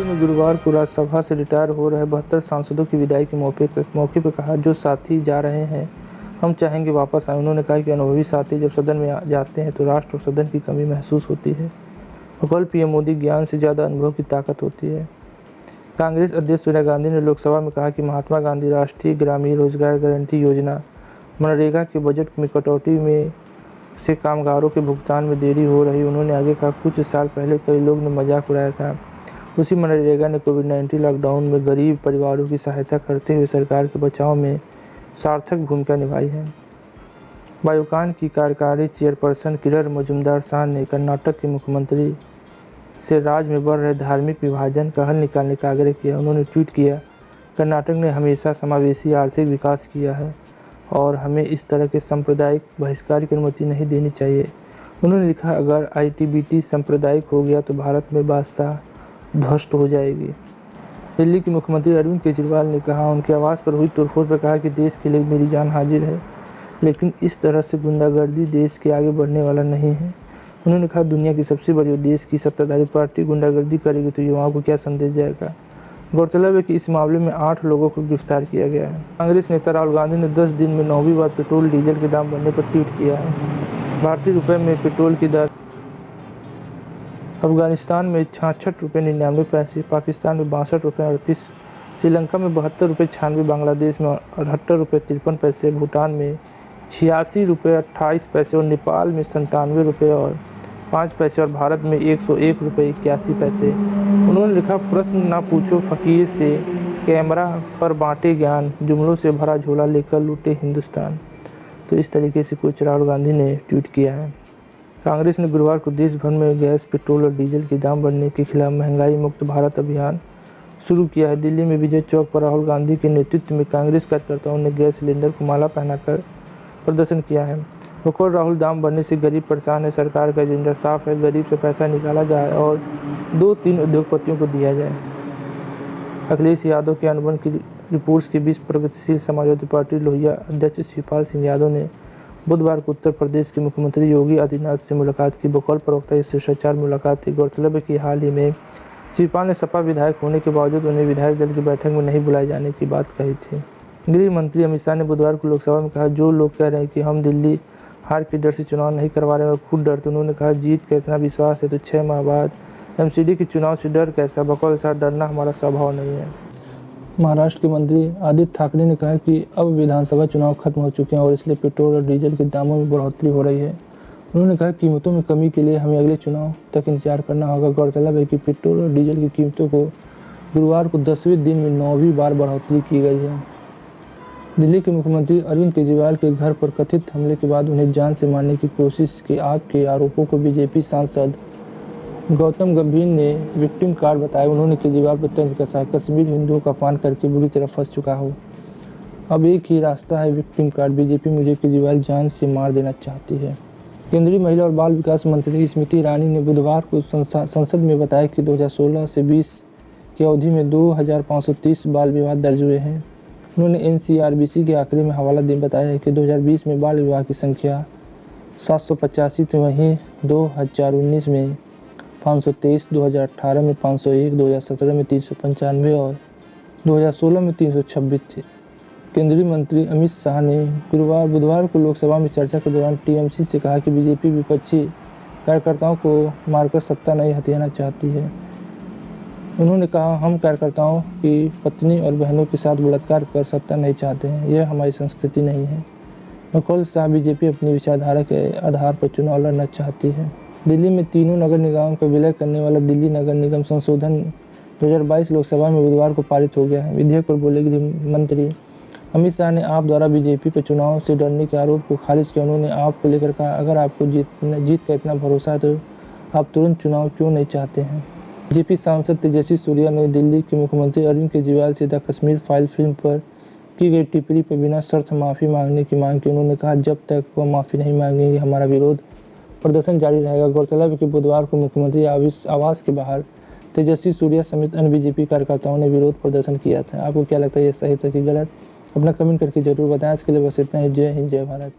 दिल्ली में गुरुवार को राज्यसभा से रिटायर हो रहे 72 सांसदों की विदाई के मौके पर कहा, जो साथी जा रहे हैं हम चाहेंगे वापस आए। उन्होंने कहा कि अनुभवी साथी जब सदन में जाते हैं तो राष्ट्र और सदन की कमी महसूस होती है। कल पीएम मोदी, ज्ञान से ज़्यादा अनुभव की ताकत होती है। कांग्रेस अध्यक्ष सोनिया गांधी ने लोकसभा में कहा कि महात्मा गांधी राष्ट्रीय ग्रामीण रोजगार गारंटी योजना मनरेगा के बजट में कटौती में से कामगारों के भुगतान में देरी हो रही। उन्होंने आगे कहा, कुछ साल पहले कई लोग ने मजाक उड़ाया था। उसी मनरेगा ने कोविड-19 लॉकडाउन में गरीब परिवारों की सहायता करते हुए सरकार के बचाव में सार्थक भूमिका निभाई है। बायोकॉन की कार्यकारी चेयरपर्सन किरण मजूमदार-शाह ने कर्नाटक के मुख्यमंत्री से राज्य में बढ़ रहे धार्मिक विभाजन का हल निकालने का आग्रह किया। उन्होंने ट्वीट किया, कर्नाटक ने हमेशा समावेशी आर्थिक विकास किया है और हमें इस तरह के सांप्रदायिक बहिष्कार की अनुमति नहीं देनी चाहिए। उन्होंने लिखा, अगर आईटीबीटी सांप्रदायिक हो गया तो भारत में बादशाह ध्वस्त हो जाएगी। दिल्ली के मुख्यमंत्री अरविंद केजरीवाल ने कहा, उनके आवास पर हुई तोड़फोड़ पर कहा कि देश के लिए मेरी जान हाजिर है, लेकिन इस तरह से गुंडागर्दी देश के आगे बढ़ने वाला नहीं है। उन्होंने कहा, दुनिया की सबसे बड़ी देश की सत्ताधारी पार्टी गुंडागर्दी करेगी तो युवाओं को क्या संदेश जाएगा। गौरतलब है कि इस मामले में 8 लोगों को गिरफ्तार किया गया है। कांग्रेस नेता राहुल गांधी ने 10 दिन में 9वीं बार पेट्रोल डीजल के दाम बढ़ने पर ट्वीट किया है। भारतीय रुपये में पेट्रोल की दर अफगानिस्तान में 66 रुपये 99 पैसे, पाकिस्तान में 62 रुपये 38, श्रीलंका में 72 रुपये 96, बांग्लादेश में 78 रुपये 53 पैसे, भूटान में 86 रुपये 28 पैसे और नेपाल में 97 रुपये और 5 पैसे और भारत में 101 रुपये 81 पैसे। उन्होंने लिखा, प्रश्न ना पूछो फकीर से, कैमरा पर बांटे ज्ञान, जुमलों से भरा झोला लेकर लूटे हिंदुस्तान। तो इस तरीके से कुछ राहुल गांधी ने ट्वीट किया है। कांग्रेस ने गुरुवार को देश भर में गैस, पेट्रोल और डीजल के दाम बढ़ने के खिलाफ महंगाई मुक्त भारत अभियान शुरू किया है। दिल्ली में विजय चौक पर राहुल गांधी के नेतृत्व में कांग्रेस कार्यकर्ताओं ने गैस सिलेंडर को माला पहनाकर प्रदर्शन किया है। बकौल राहुल, दाम बढ़ने से गरीब परेशान है, सरकार का एजेंडा साफ है, गरीब से पैसा निकाला जाए और 2-3 उद्योगपतियों को दिया जाए। अखिलेश यादव के अनुबंध की रिपोर्ट्स के बीच प्रगतिशील समाजवादी पार्टी लोहिया अध्यक्ष शिवपाल सिंह यादव ने बुधवार को उत्तर प्रदेश के मुख्यमंत्री योगी आदित्यनाथ से मुलाकात की। बकौल प्रवक्ता ये शिष्टाचार मुलाकात थी। गौरतलब है कि हाल ही में शिवपाल ने सपा विधायक होने के बावजूद उन्हें विधायक दल की बैठक में नहीं बुलाए जाने की बात कही थी। गृह मंत्री अमित शाह ने बुधवार को लोकसभा में कहा, जो लोग कह रहे हैं कि हम दिल्ली हार के डर से चुनाव नहीं करवा रहे हैं, वो खुद डरते। उन्होंने कहा, जीत का इतना विश्वास है तो 6 माह बाद एमसीडी के चुनाव से डर कैसा। बकौल साथ डरना हमारा स्वभाव नहीं है। महाराष्ट्र के मंत्री आदित्य ठाकरे ने कहा कि अब विधानसभा चुनाव खत्म हो चुके हैं और इसलिए पेट्रोल और डीजल के दामों में बढ़ोतरी हो रही है। उन्होंने कहा, कीमतों में कमी के लिए हमें अगले चुनाव तक इंतजार करना होगा। गौरतलब है कि पेट्रोल और डीजल की कीमतों को गुरुवार को 10वें दिन में 9वीं बार बढ़ोतरी की गई है। दिल्ली के मुख्यमंत्री अरविंद केजरीवाल के घर पर कथित हमले के बाद उन्हें जान से मारने की कोशिश के आपके आरोपों को बीजेपी सांसद गौतम गंभीर ने विक्टिम कार्ड बताया। उन्होंने केजरीवाल पर तंज कसा, कश्मीर हिंदुओं का अपमान करके बुरी तरह फंस चुका हो। अब एक ही रास्ता है विक्टिम कार्ड। बीजेपी मुझे केजरीवाल जान से मार देना चाहती है। केंद्रीय महिला और बाल विकास मंत्री स्मृति ईरानी ने बुधवार को संसद में बताया कि 2016 से 20 की अवधि में 2530 बाल विवाह दर्ज हुए हैं। उन्होंने एनसीआरबीसी के आंकड़े में हवाला देकर बताया कि 2020 में बाल विवाह की संख्या 785 थी, वहीं 2019 में 523, 2018 में 501, 2017 में 395 और 2016 में 326 थे। केंद्रीय मंत्री अमित शाह ने बुधवार को लोकसभा में चर्चा के दौरान टीएमसी से कहा कि बीजेपी विपक्षी कार्यकर्ताओं को मारकर सत्ता नहीं हथियाना चाहती है। उन्होंने कहा, हम कार्यकर्ताओं की पत्नी और बहनों के साथ बलात्कार कर सत्ता नहीं चाहते हैं, यह हमारी संस्कृति नहीं है। बकौल शाह, बीजेपी अपनी विचारधारा के आधार पर चुनाव लड़ना चाहती है। दिल्ली में तीनों नगर निगमों का विलय करने वाला दिल्ली नगर निगम संशोधन 2022 लोकसभा में बुधवार को पारित हो गया है। विधेयक पर बोले गृह मंत्री अमित शाह ने आप द्वारा बीजेपी पर चुनाव से डरने के आरोप को खारिज किया। उन्होंने आप को लेकर कहा, अगर आपको जीत का इतना भरोसा है तो आप तुरंत चुनाव क्यों नहीं चाहते हैं। बीजेपी सांसद तेजस्वी सूर्या ने दिल्ली के मुख्यमंत्री अरविंद केजरीवाल से द कश्मीर फाइल फिल्म पर की गई टिप्पणी पर बिना शर्त माफ़ी मांगने की मांग की। उन्होंने कहा, जब तक वह माफ़ी नहीं मांगेंगे हमारा विरोध प्रदर्शन जारी रहेगा। गौरतलब है कि बुधवार को मुख्यमंत्री आवास के बाहर तेजस्वी सूर्या समेत अन्य बीजेपी कार्यकर्ताओं ने विरोध प्रदर्शन किया था। आपको क्या लगता है, ये सही था कि गलत? अपना कमेंट करके जरूर बताएं। इसके लिए बस इतना ही। जय हिंद, जय भारत।